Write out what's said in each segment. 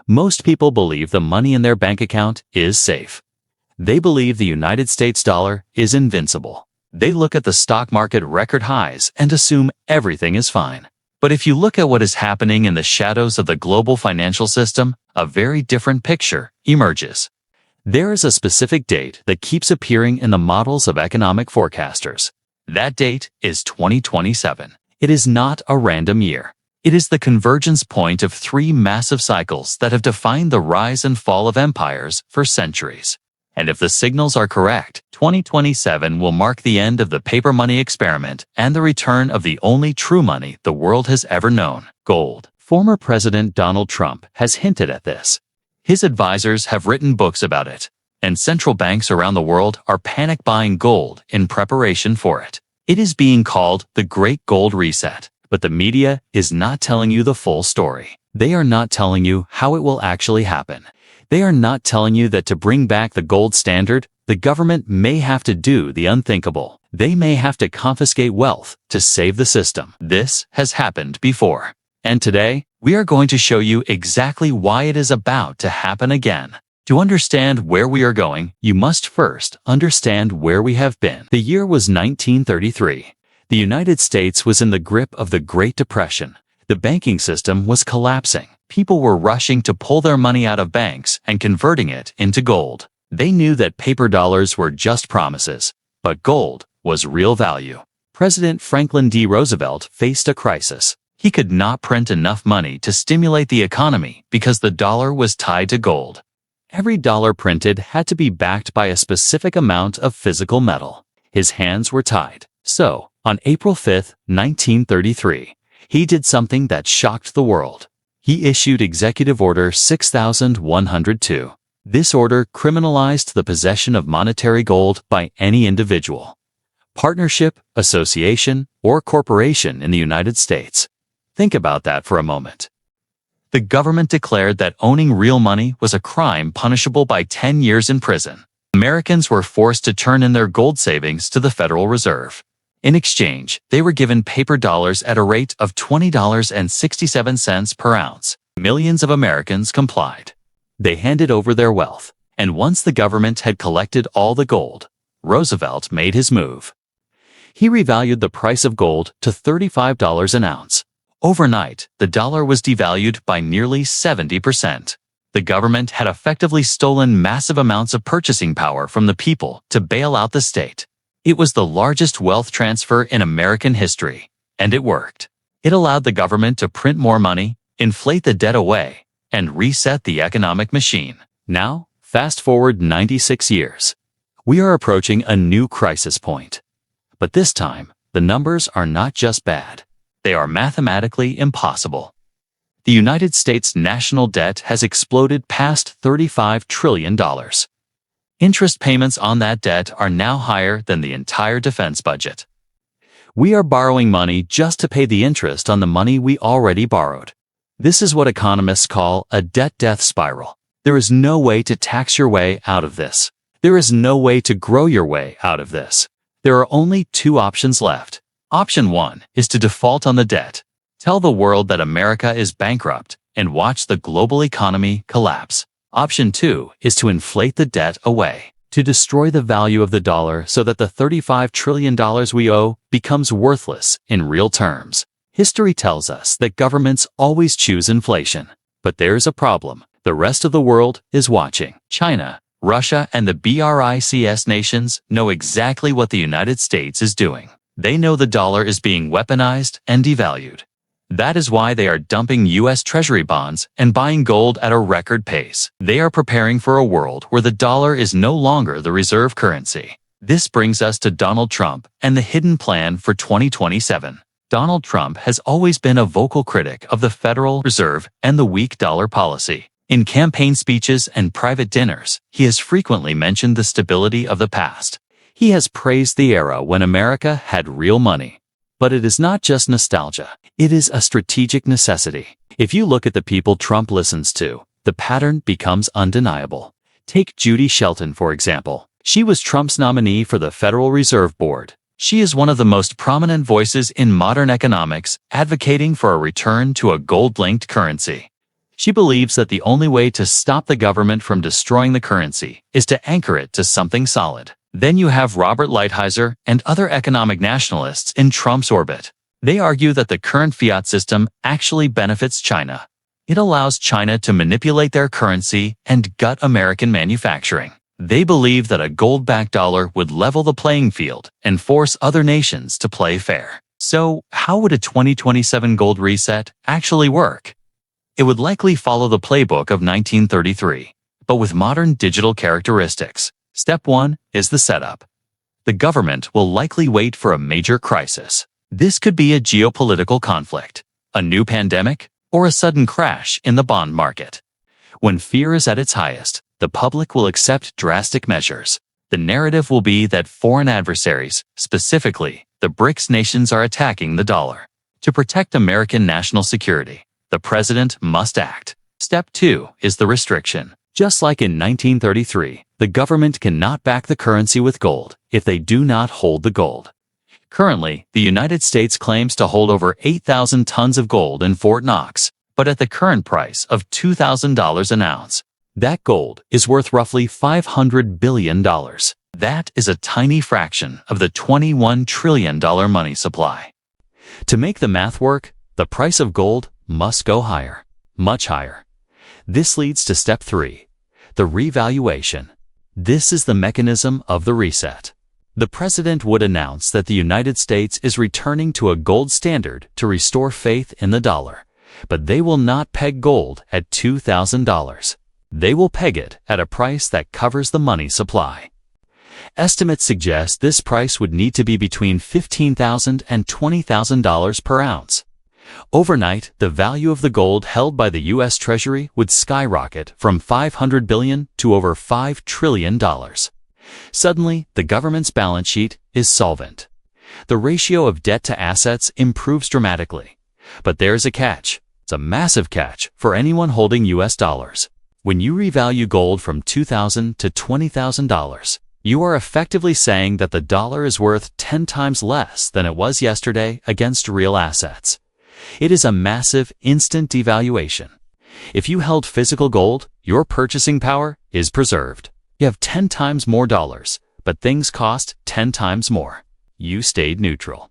Most people believe the money in their bank account is safe. They believe the United States dollar is invincible. They look at the stock market record highs and assume everything is fine. But if you look at what is happening in the shadows of the global financial system, a very different picture emerges. There is a specific date that keeps appearing in the models of economic forecasters. That date is 2027. It is not a random year. It is the convergence point of three massive cycles that have defined the rise and fall of empires for centuries. And if the signals are correct, 2027 will mark the end of the paper money experiment and the return of the only true money the world has ever known, gold. Former President Donald Trump has hinted at this. His advisors have written books about it, and central banks around the world are panic buying gold in preparation for it. It is being called the Great Gold Reset, but the media is not telling you the full story. They are not telling you how it will actually happen. They are not telling you that to bring back the gold standard, the government may have to do the unthinkable. They may have to confiscate wealth to save the system. This has happened before. And today, we are going to show you exactly why it is about to happen again. To understand where we are going, you must first understand where we have been. The year was 1933. The United States was in the grip of the Great Depression. The banking system was collapsing. People were rushing to pull their money out of banks and converting it into gold. They knew that paper dollars were just promises, but gold was real value. President Franklin D. Roosevelt faced a crisis. He could not print enough money to stimulate the economy because the dollar was tied to gold. Every dollar printed had to be backed by a specific amount of physical metal. His hands were tied. So, on April 5, 1933, he did something that shocked the world. He issued Executive Order 6102. This order criminalized the possession of monetary gold by any individual, partnership, association, or corporation in the United States. Think about that for a moment. The government declared that owning real money was a crime punishable by 10 years in prison. Americans were forced to turn in their gold savings to the Federal Reserve. In exchange, they were given paper dollars at a rate of $20.67 per ounce. Millions of Americans complied. They handed over their wealth, and once the government had collected all the gold, Roosevelt made his move. He revalued the price of gold to $35 an ounce. Overnight, the dollar was devalued by nearly 70%. The government had effectively stolen massive amounts of purchasing power from the people to bail out the state. It was the largest wealth transfer in American history, and it worked. It allowed the government to print more money, inflate the debt away, and reset the economic machine. Now, fast forward 96 years. We are approaching a new crisis point. But this time, the numbers are not just bad. They are mathematically impossible. The United States national debt has exploded past $35 trillion. Interest payments on that debt are now higher than the entire defense budget. We are borrowing money just to pay the interest on the money we already borrowed. This is what economists call a debt-death spiral. There is no way to tax your way out of this. There is no way to grow your way out of this. There are only two options left. Option 1 is to default on the debt. Tell the world that America is bankrupt and watch the global economy collapse. Option 2 is to inflate the debt away, to destroy the value of the dollar so that the $35 trillion we owe becomes worthless in real terms. History tells us that governments always choose inflation. But there's a problem. The rest of the world is watching. China, Russia, and the BRICS nations know exactly what the United States is doing. They know the dollar is being weaponized and devalued. That is why they are dumping U.S. Treasury bonds and buying gold at a record pace. They are preparing for a world where the dollar is no longer the reserve currency. This brings us to Donald Trump and the hidden plan for 2027. Donald Trump has always been a vocal critic of the Federal Reserve and the weak dollar policy. In campaign speeches and private dinners, he has frequently mentioned the stability of the past. He has praised the era when America had real money. But it is not just nostalgia. It is a strategic necessity. If you look at the people Trump listens to, the pattern becomes undeniable. Take Judy Shelton, for example. She was Trump's nominee for the Federal Reserve Board. She is one of the most prominent voices in modern economics, advocating for a return to a gold-linked currency. She believes that the only way to stop the government from destroying the currency is to anchor it to something solid. Then you have Robert Lighthizer and other economic nationalists in Trump's orbit. They argue that the current fiat system actually benefits China. It allows China to manipulate their currency and gut American manufacturing. They believe that a gold-backed dollar would level the playing field and force other nations to play fair. So, how would a 2027 gold reset actually work? It would likely follow the playbook of 1933, but with modern digital characteristics. Step 1 is the setup. The government will likely wait for a major crisis. This could be a geopolitical conflict, a new pandemic, or a sudden crash in the bond market. When fear is at its highest, the public will accept drastic measures. The narrative will be that foreign adversaries, specifically the BRICS nations, are attacking the dollar. To protect American national security, the president must act. Step 2 is the restriction. Just like in 1933, the government cannot back the currency with gold if they do not hold the gold. Currently, the United States claims to hold over 8,000 tons of gold in Fort Knox, but at the current price of $2,000 an ounce, that gold is worth roughly $500 billion. That is a tiny fraction of the $21 trillion money supply. To make the math work, the price of gold must go higher, much higher. This leads to step 3, the revaluation. This is the mechanism of the reset. The president would announce that the United States is returning to a gold standard to restore faith in the dollar, but they will not peg gold at $2,000. They will peg it at a price that covers the money supply. Estimates suggest this price would need to be between $15,000 and $20,000 per ounce. Overnight, the value of the gold held by the U.S. Treasury would skyrocket from $500 billion to over $5 trillion. Suddenly, the government's balance sheet is solvent. The ratio of debt to assets improves dramatically. But there's a catch. It's a massive catch for anyone holding U.S. dollars. When you revalue gold from $2,000 to $20,000, you are effectively saying that the dollar is worth 10 times less than it was yesterday against real assets. It is a massive, instant devaluation. If you held physical gold, your purchasing power is preserved. You have 10 times more dollars, but things cost 10 times more. You stayed neutral.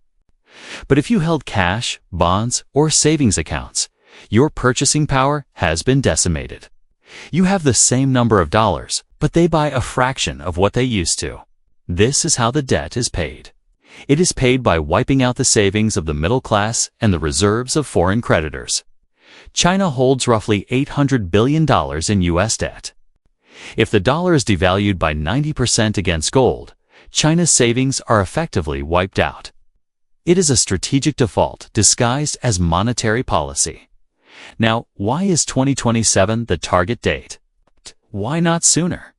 But if you held cash, bonds, or savings accounts, your purchasing power has been decimated. You have the same number of dollars, but they buy a fraction of what they used to. This is how the debt is paid. It is paid by wiping out the savings of the middle class and the reserves of foreign creditors. China holds roughly $800 billion in U.S. debt. If the dollar is devalued by 90% against gold, China's savings are effectively wiped out. It is a strategic default disguised as monetary policy. Now, why is 2027 the target date? Why not sooner?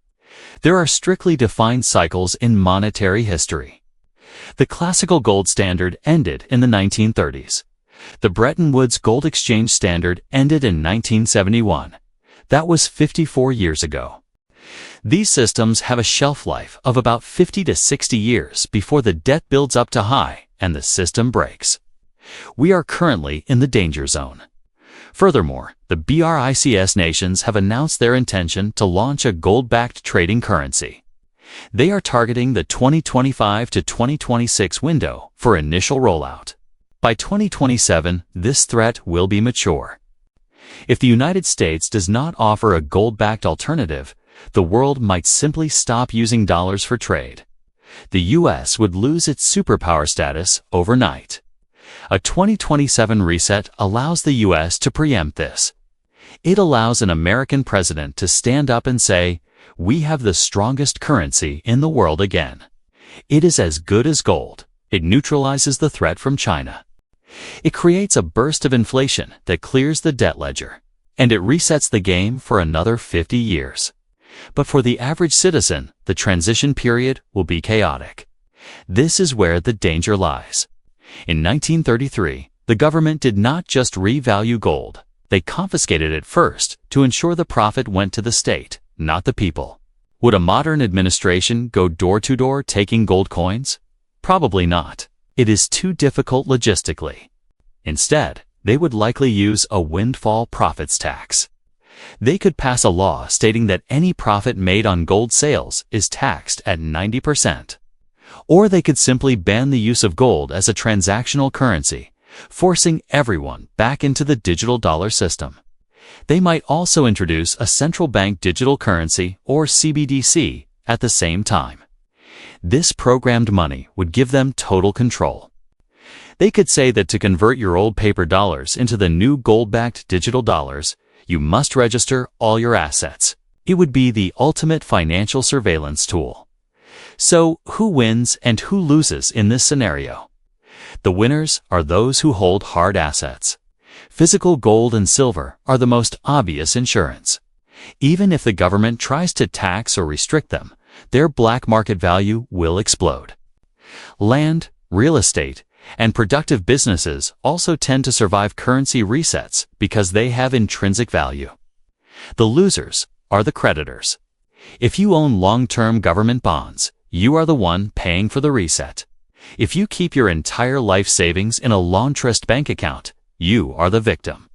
There are strictly defined cycles in monetary history. The classical gold standard ended in the 1930s. The Bretton Woods gold exchange standard ended in 1971. That was 54 years ago. These systems have a shelf life of about 50 to 60 years before the debt builds up to high and the system breaks. We are currently in the danger zone. Furthermore, the BRICS nations have announced their intention to launch a gold-backed trading currency. They are targeting the 2025 to 2026 window for initial rollout. By 2027, this threat will be mature. If the United States does not offer a gold-backed alternative, the world might simply stop using dollars for trade. The U.S. would lose its superpower status overnight. A 2027 reset allows the U.S. to preempt this. It allows an American president to stand up and say, "We have the strongest currency in the world again. It is as good as gold." It neutralizes the threat from China. It creates a burst of inflation that clears the debt ledger, and it resets the game for another 50 years. But for the average citizen, the transition period will be chaotic. This is where the danger lies. In 1933, the government did not just revalue gold. They confiscated it first to ensure the profit went to the state, not the people. Would a modern administration go door-to-door taking gold coins? Probably not. It is too difficult logistically. Instead, they would likely use a windfall profits tax. They could pass a law stating that any profit made on gold sales is taxed at 90%. Or they could simply ban the use of gold as a transactional currency, forcing everyone back into the digital dollar system. They might also introduce a central bank digital currency, or CBDC, at the same time. This programmed money would give them total control. They could say that to convert your old paper dollars into the new gold-backed digital dollars, you must register all your assets. It would be the ultimate financial surveillance tool. So, who wins and who loses in this scenario? The winners are those who hold hard assets. Physical gold and silver are the most obvious insurance. Even if the government tries to tax or restrict them, their black market value will explode. Land, real estate, and productive businesses also tend to survive currency resets because they have intrinsic value. The losers are the creditors. If you own long-term government bonds, you are the one paying for the reset. If you keep your entire life savings in a long-trust bank account, you are the victim.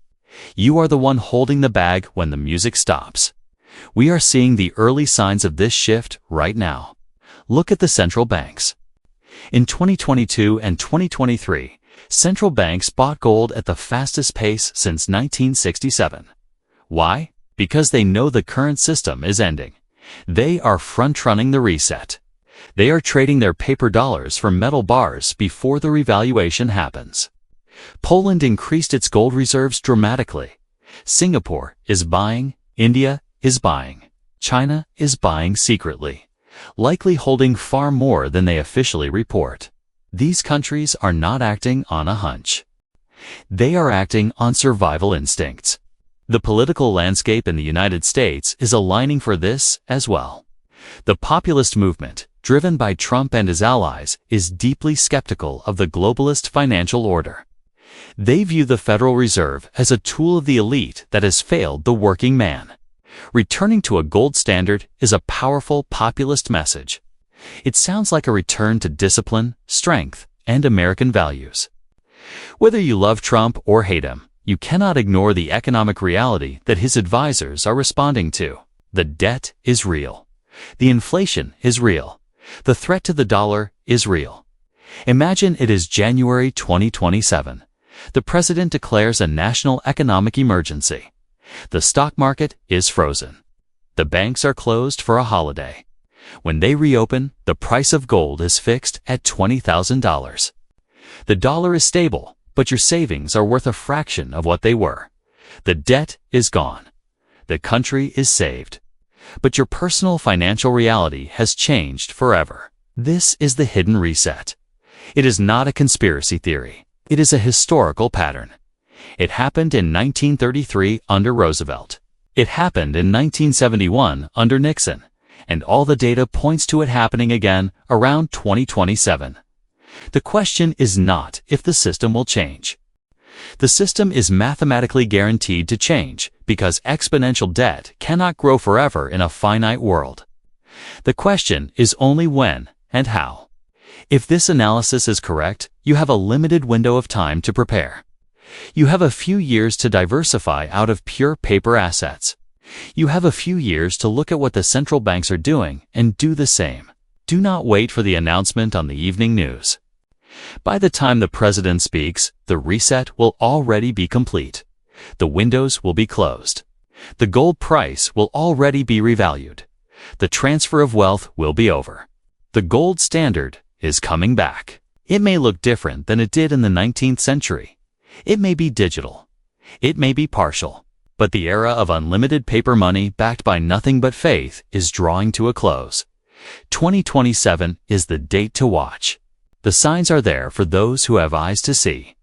You are the one holding the bag when the music stops. We are seeing the early signs of this shift right now. Look at the central banks. In 2022 and 2023, central banks bought gold at the fastest pace since 1967. Why? Because they know the current system is ending. They are front-running the reset. They are trading their paper dollars for metal bars before the revaluation happens. Poland increased its gold reserves dramatically. Singapore is buying, India is buying, China is buying secretly, likely holding far more than they officially report. These countries are not acting on a hunch. They are acting on survival instincts. The political landscape in the United States is aligning for this as well. The populist movement, driven by Trump and his allies, is deeply skeptical of the globalist financial order. They view the Federal Reserve as a tool of the elite that has failed the working man. Returning to a gold standard is a powerful populist message. It sounds like a return to discipline, strength, and American values. Whether you love Trump or hate him, you cannot ignore the economic reality that his advisors are responding to. The debt is real. The inflation is real. The threat to the dollar is real. Imagine it is January 2027. The president declares a national economic emergency. The stock market is frozen. The banks are closed for a holiday. When they reopen, the price of gold is fixed at $20,000. The dollar is stable, but your savings are worth a fraction of what they were. The debt is gone. The country is saved. But your personal financial reality has changed forever. This is the hidden reset. It is not a conspiracy theory. It is a historical pattern. It happened in 1933 under Roosevelt. It happened in 1971 under Nixon. And all the data points to it happening again around 2027. The question is not if the system will change. The system is mathematically guaranteed to change because exponential debt cannot grow forever in a finite world. The question is only when and how. If this analysis is correct, you have a limited window of time to prepare. You have a few years to diversify out of pure paper assets. You have a few years to look at what the central banks are doing and do the same. Do not wait for the announcement on the evening news. By the time the president speaks, the reset will already be complete. The windows will be closed. The gold price will already be revalued. The transfer of wealth will be over. The gold standard is coming back. It may look different than it did in the 19th century. It may be digital. It may be partial. But the era of unlimited paper money backed by nothing but faith is drawing to a close. 2027 is the date to watch. The signs are there for those who have eyes to see.